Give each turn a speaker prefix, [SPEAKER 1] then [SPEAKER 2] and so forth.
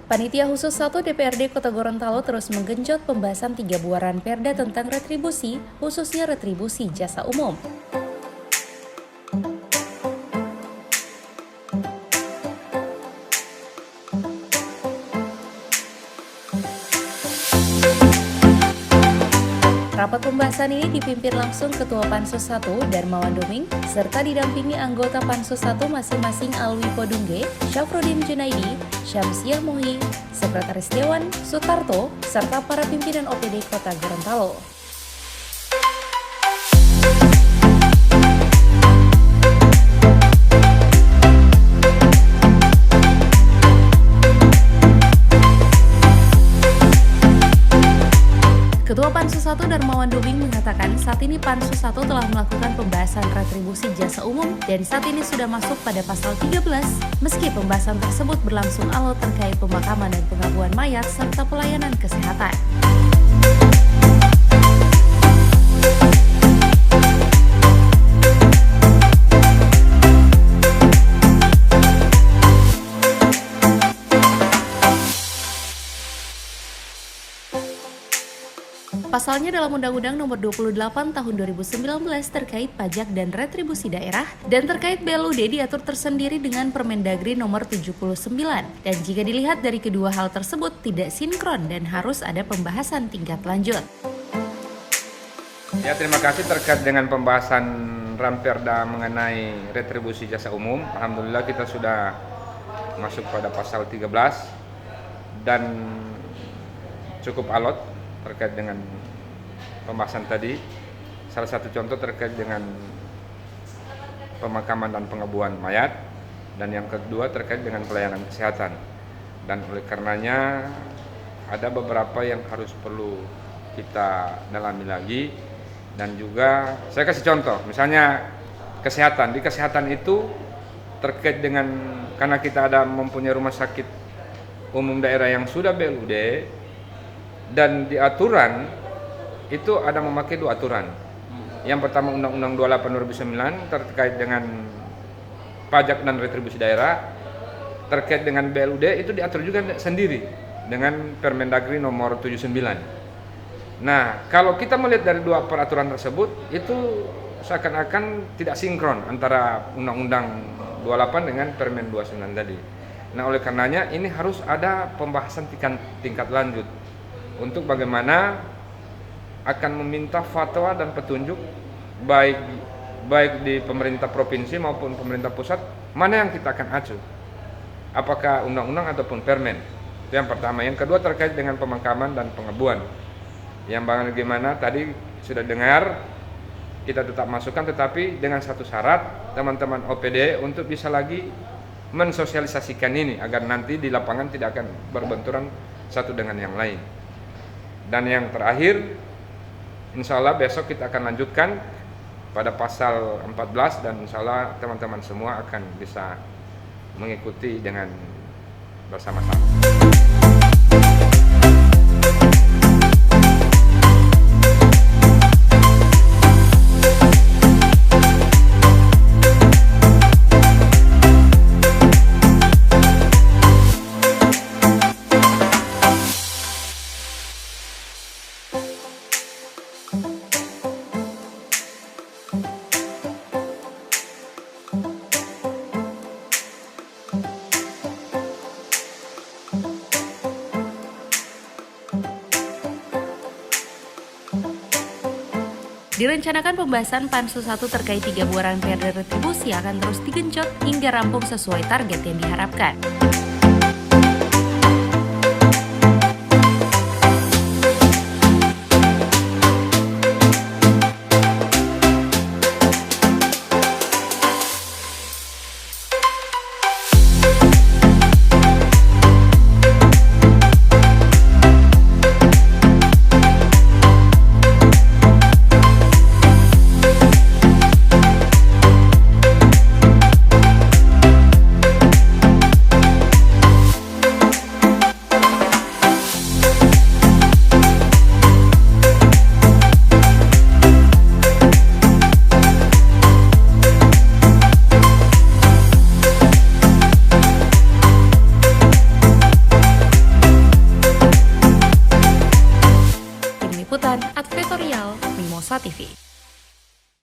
[SPEAKER 1] Panitia Khusus 1 DPRD Kota Gorontalo terus menggenjot pembahasan 3 buaran perda tentang retribusi, khususnya retribusi jasa umum. Rapat pembahasan ini dipimpin langsung Ketua Pansus 1 Darmawan Doming, serta didampingi anggota Pansus 1 masing-masing Alwi Podungge, Syafruddin Junaidi, Syamsiah Muhi, Sekretaris Dewan, Sutarto, serta para pimpinan OPD Kota Gorontalo. Ketua Pansus 1 Darmawan Doming mengatakan saat ini Pansus 1 telah melakukan pembahasan retribusi jasa umum dan saat ini sudah masuk pada pasal 13 meski pembahasan tersebut berlangsung alot terkait pemakaman dan pengabuan mayat serta pelayanan kesehatan. Pasalnya dalam Undang-Undang Nomor 28 Tahun 2019 terkait pajak dan retribusi daerah dan terkait BLUD diatur tersendiri dengan Permendagri Nomor 79. Dan jika dilihat dari kedua hal tersebut tidak sinkron dan harus ada pembahasan tingkat lanjut.
[SPEAKER 2] Ya, terima kasih terkait dengan pembahasan Ramperda mengenai retribusi jasa umum. Alhamdulillah kita sudah masuk pada pasal 13 dan cukup alot terkait dengan pembahasan tadi. Salah satu contoh terkait dengan pemakaman dan pengabuan mayat, dan yang kedua terkait dengan pelayanan kesehatan. Dan oleh karenanya ada beberapa yang harus perlu kita dalami lagi. Dan juga saya kasih contoh, misalnya kesehatan. Di kesehatan itu terkait dengan, karena kita ada mempunyai rumah sakit umum daerah yang sudah BLUD, dan di aturan itu ada memakai dua aturan. Yang pertama Undang-Undang 28 2009 terkait dengan pajak dan retribusi daerah. Terkait dengan BLUD itu diatur juga sendiri dengan Permendagri Nomor 79. Nah, kalau kita melihat dari dua peraturan tersebut, itu seakan-akan tidak sinkron antara Undang-Undang 28 dengan Permen 29 tadi. Nah, oleh karenanya ini harus ada pembahasan tingkat lanjut untuk bagaimana akan meminta fatwa dan petunjuk baik di pemerintah provinsi maupun pemerintah pusat, mana yang kita akan acu, apakah undang-undang ataupun permen. Itu yang pertama. Yang kedua terkait dengan pemakaman dan pengabuan, yang bagaimana tadi sudah dengar, kita tetap masukkan, tetapi dengan satu syarat, teman-teman OPD untuk bisa lagi mensosialisasikan ini agar nanti di lapangan tidak akan berbenturan satu dengan yang lain. Dan yang terakhir, insya Allah besok kita akan lanjutkan pada pasal 14 dan insya Allah teman-teman semua akan bisa mengikuti dengan bersama-sama.
[SPEAKER 1] Direncanakan pembahasan Pansus 1 terkait 3 buaran perda retribusi akan terus digenjot hingga rampung sesuai target yang diharapkan. Liputan Advertorial Mimosa TV.